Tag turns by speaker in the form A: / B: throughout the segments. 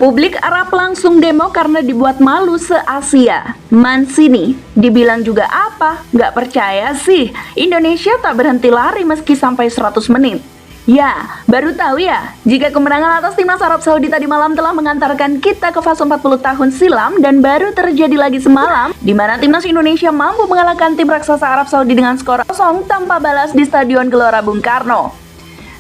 A: Publik Arab langsung demo karena dibuat malu se-Asia. Mancini dibilang juga apa? Nggak percaya sih, Indonesia tak berhenti lari meski sampai 100 menit. Ya, baru tahu ya, jika kemenangan atas timnas Arab Saudi tadi malam telah mengantarkan kita ke fase 40 tahun silam dan baru terjadi lagi semalam, di mana timnas Indonesia mampu mengalahkan tim raksasa Arab Saudi dengan skor 0 tanpa balas di Stadion Gelora Bung Karno.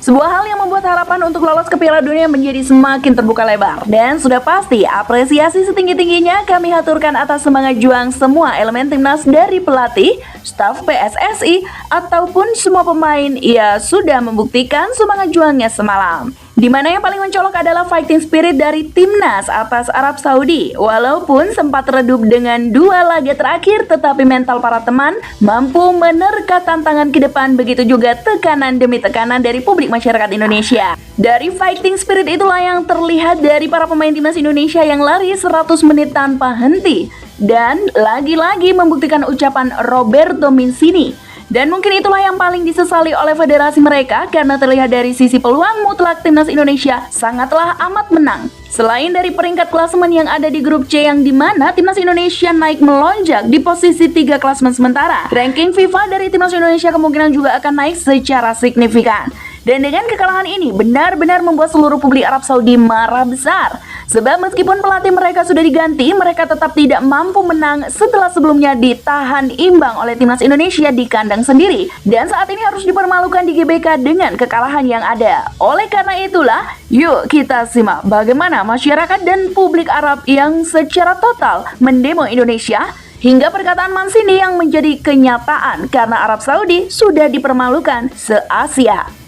A: Sebuah hal yang membuat harapan untuk lolos ke Piala Dunia menjadi semakin terbuka lebar. Dan sudah pasti apresiasi setinggi-tingginya kami haturkan atas semangat juang semua elemen timnas dari pelatih, staf PSSI, ataupun semua pemain. Ia sudah membuktikan semangat juangnya semalam. Di mana yang paling mencolok adalah fighting spirit dari timnas atas Arab Saudi. Walaupun sempat redup dengan 2 laga terakhir, tetapi mental para teman mampu menerka tantangan ke depan. Begitu juga tekanan demi tekanan dari publik masyarakat Indonesia. Dari fighting spirit itulah yang terlihat dari para pemain timnas Indonesia yang lari 100 menit tanpa henti. Dan lagi-lagi membuktikan ucapan Roberto Mancini. Dan mungkin itulah yang paling disesali oleh federasi mereka karena terlihat dari sisi peluang mutlak timnas Indonesia sangatlah amat menang. Selain dari peringkat klasemen yang ada di grup C yang dimana timnas Indonesia naik melonjak di posisi 3 klasemen sementara, ranking FIFA dari timnas Indonesia kemungkinan juga akan naik secara signifikan. Dan dengan kekalahan ini benar-benar membuat seluruh publik Arab Saudi marah besar. Sebab meskipun pelatih mereka sudah diganti, mereka tetap tidak mampu menang setelah sebelumnya ditahan imbang oleh timnas Indonesia di kandang sendiri. Dan saat ini harus dipermalukan di GBK dengan kekalahan yang ada. Oleh karena itulah, yuk kita simak bagaimana masyarakat dan publik Arab yang secara total mendemo Indonesia hingga perkataan Mancini yang menjadi kenyataan karena Arab Saudi sudah dipermalukan se-Asia.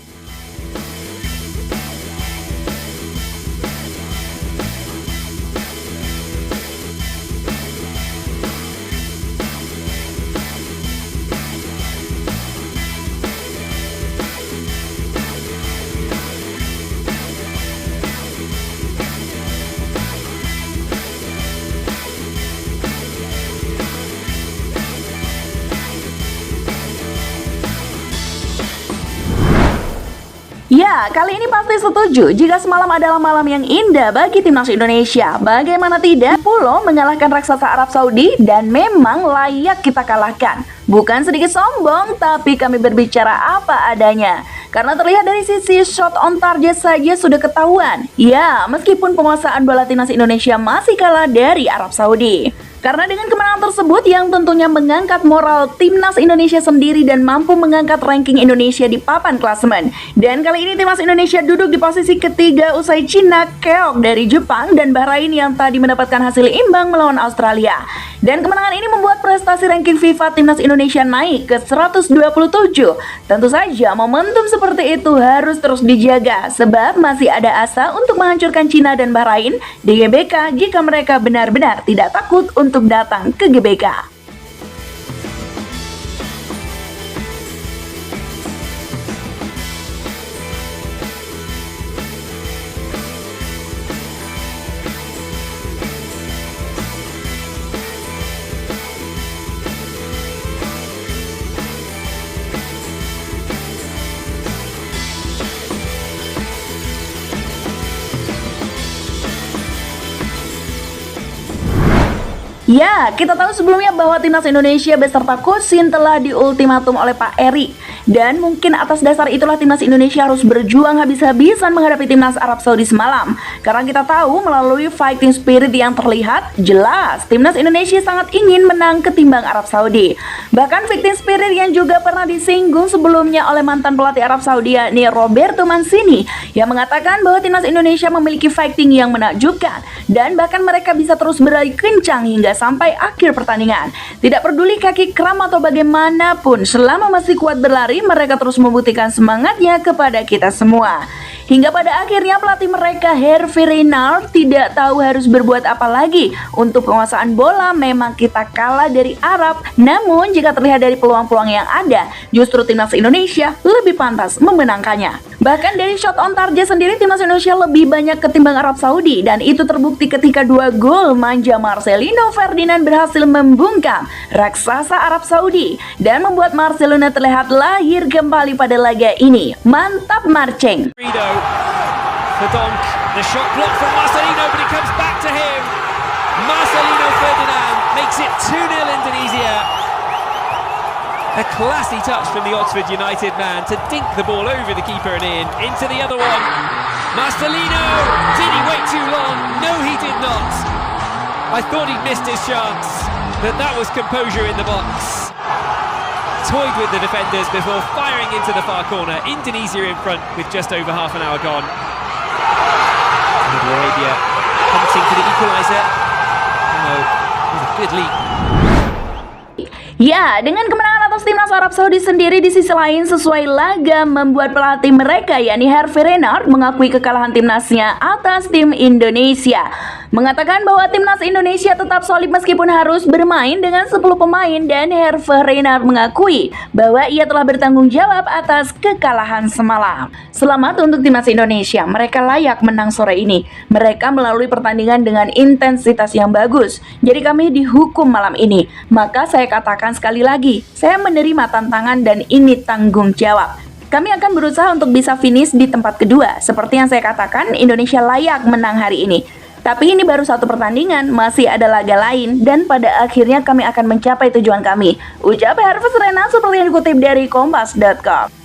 A: Ya, kali ini pasti setuju jika semalam adalah malam yang indah bagi timnas Indonesia. Bagaimana tidak, Pulo mengalahkan raksasa Arab Saudi dan memang layak kita kalahkan. Bukan sedikit sombong, tapi kami berbicara apa adanya. Karena terlihat dari sisi shot on target saja sudah ketahuan. Ya, meskipun penguasaan bola timnas Indonesia masih kalah dari Arab Saudi. Karena dengan kemenangan tersebut yang tentunya mengangkat moral timnas Indonesia sendiri dan mampu mengangkat ranking Indonesia di papan klasemen. Dan kali ini timnas Indonesia duduk di posisi ketiga usai Cina, keok dari Jepang, dan Bahrain yang tadi mendapatkan hasil imbang melawan Australia. Dan kemenangan ini membuat prestasi ranking FIFA timnas Indonesia naik ke 127. Tentu saja momentum seperti itu harus terus dijaga sebab masih ada asa untuk menghancurkan Cina dan Bahrain di GBK jika mereka benar-benar tidak takut untuk datang ke GBK. Ya, kita tahu sebelumnya bahwa timnas Indonesia beserta coach Shin telah diultimatum oleh Pak Eri. Dan mungkin atas dasar itulah timnas Indonesia harus berjuang habis-habisan menghadapi timnas Arab Saudi semalam. Karena kita tahu melalui fighting spirit yang terlihat, jelas timnas Indonesia sangat ingin menang ketimbang Arab Saudi. Bahkan fighting spirit yang juga pernah disinggung sebelumnya oleh mantan pelatih Arab Saudi yakni Roberto Mancini yang mengatakan bahwa timnas Indonesia memiliki fighting yang menakjubkan dan bahkan mereka bisa terus berlari kencang hingga sampai akhir pertandingan. Tidak peduli kaki kram atau bagaimanapun, selama masih kuat berlari, mereka terus membuktikan semangatnya kepada kita semua. Hingga pada akhirnya pelatih mereka Hervé Renard tidak tahu harus berbuat apa lagi. Untuk penguasaan bola memang kita kalah dari Arab. Namun jika terlihat dari peluang-peluang yang ada, justru timnas Indonesia lebih pantas memenangkannya. Bahkan dari shot on target sendiri timnas Indonesia lebih banyak ketimbang Arab Saudi. Dan itu terbukti ketika 2 gol manja Marcelino Ferdinand berhasil membungkam raksasa Arab Saudi dan membuat Marcelino terlihat lahir kembali pada laga ini. Mantap Marceng.
B: For Donk, The shot blocked from Marcelino, but it comes back to him. Marcelino Ferdinand makes it 2-0 Indonesia. A classy touch from the Oxford United man to dink the ball over the keeper and into the other one. Marcelino, did he wait too long? No, he did not. I thought he'd missed his chance, but that was composure in the box. Toyed with the defenders before firing into the far corner. Indonesia in front with just over half an hour gone. Saudi Arabia hunting for the equaliser. No, it was a good lead.
A: Ya, dengan kemenangan atas timnas Arab Saudi sendiri, di sisi lain sesuai laga membuat pelatih mereka yakni Hervé Renard mengakui kekalahan timnasnya atas tim Indonesia. Mengatakan bahwa timnas Indonesia tetap solid meskipun harus bermain dengan 10 pemain, dan Hervé Renard mengakui bahwa ia telah bertanggung jawab atas kekalahan semalam. Selamat untuk timnas Indonesia, mereka layak menang sore ini. Mereka melalui pertandingan dengan intensitas yang bagus. Jadi kami dihukum malam ini. Maka saya katakan sekali lagi, saya menerima tantangan dan ini tanggung jawab. Kami akan berusaha untuk bisa finish di tempat kedua. Seperti yang saya katakan, Indonesia layak menang hari ini. Tapi ini baru satu pertandingan, masih ada laga lain, dan pada akhirnya kami akan mencapai tujuan kami. Ucap Hervé Renard seperti yang dikutip dari Kompas.com.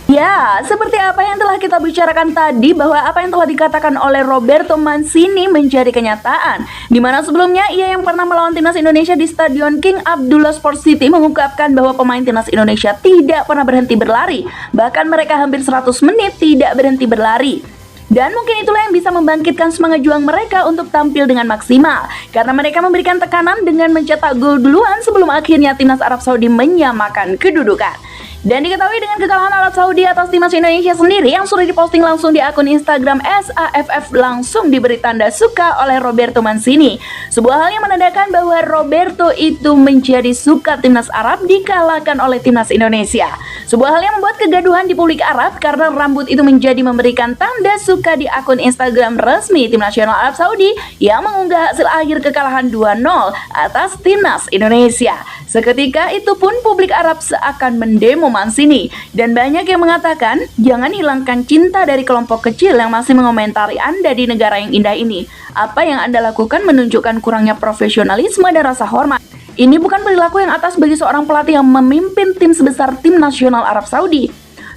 A: Ya, seperti apa yang telah kita bicarakan tadi, bahwa apa yang telah dikatakan oleh Roberto Mancini menjadi kenyataan, di mana sebelumnya ia yang pernah melawan timnas Indonesia di Stadion King Abdullah Sport City mengungkapkan bahwa pemain timnas Indonesia tidak pernah berhenti berlari, bahkan mereka hampir 100 menit tidak berhenti berlari. Dan mungkin itulah yang bisa membangkitkan semangat juang mereka untuk tampil dengan maksimal, karena mereka memberikan tekanan dengan mencetak gol duluan sebelum akhirnya timnas Arab Saudi menyamakan kedudukan. Dan diketahui dengan kekalahan Arab Saudi atas timnas Indonesia sendiri yang sudah diposting langsung di akun Instagram SAFF, langsung diberi tanda suka oleh Roberto Mancini. Sebuah hal yang menandakan bahwa Roberto itu menjadi suka timnas Arab dikalahkan oleh timnas Indonesia. Sebuah hal yang membuat kegaduhan di publik Arab karena rambut itu menjadi memberikan tanda suka di akun Instagram resmi tim nasional Arab Saudi yang mengunggah hasil akhir kekalahan 2-0 atas timnas Indonesia. Seketika itu pun publik Arab seakan mendemo Mancini, dan banyak yang mengatakan jangan hilangkan cinta dari kelompok kecil yang masih mengomentari Anda di negara yang indah ini. Apa yang Anda lakukan menunjukkan kurangnya profesionalisme dan rasa hormat. Ini bukan perilaku yang atas bagi seorang pelatih yang memimpin tim sebesar tim nasional Arab Saudi.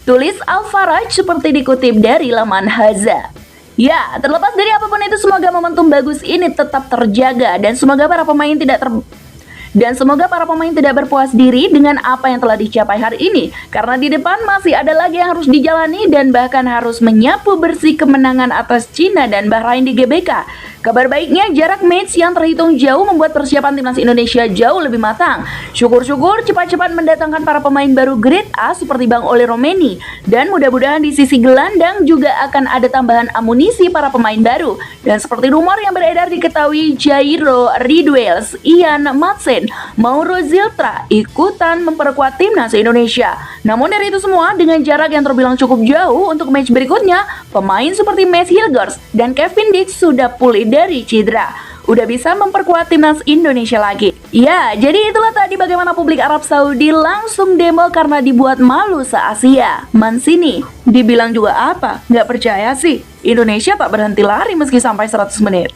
A: Tulis Al-Faraj seperti dikutip dari laman Haza. Ya, terlepas dari apapun itu, semoga momentum bagus ini tetap terjaga dan semoga para pemain tidak berpuas diri dengan apa yang telah dicapai hari ini, karena di depan masih ada lagi yang harus dijalani dan bahkan harus menyapu bersih kemenangan atas Cina dan Bahrain di GBK. Kabar baiknya, jarak match yang terhitung jauh membuat persiapan timnas Indonesia jauh lebih matang. Syukur-syukur cepat-cepat mendatangkan para pemain baru grade A seperti Bang Oli Romeni, dan mudah-mudahan di sisi gelandang juga akan ada tambahan amunisi para pemain baru. Dan seperti rumor yang beredar, diketahui Jairo Ridwells, Ian Madsen, Mauro Ziltra ikutan memperkuat timnas Indonesia. Namun dari itu semua, dengan jarak yang terbilang cukup jauh untuk match berikutnya, pemain seperti Matt Hilgers dan Kevin Dix sudah pulih dari cedera, udah bisa memperkuat timnas Indonesia lagi. Ya, jadi itulah tadi bagaimana publik Arab Saudi langsung demo karena dibuat malu se-Asia. Mancini dibilang juga apa? Nggak percaya sih, Indonesia tak berhenti lari meski sampai 100 menit.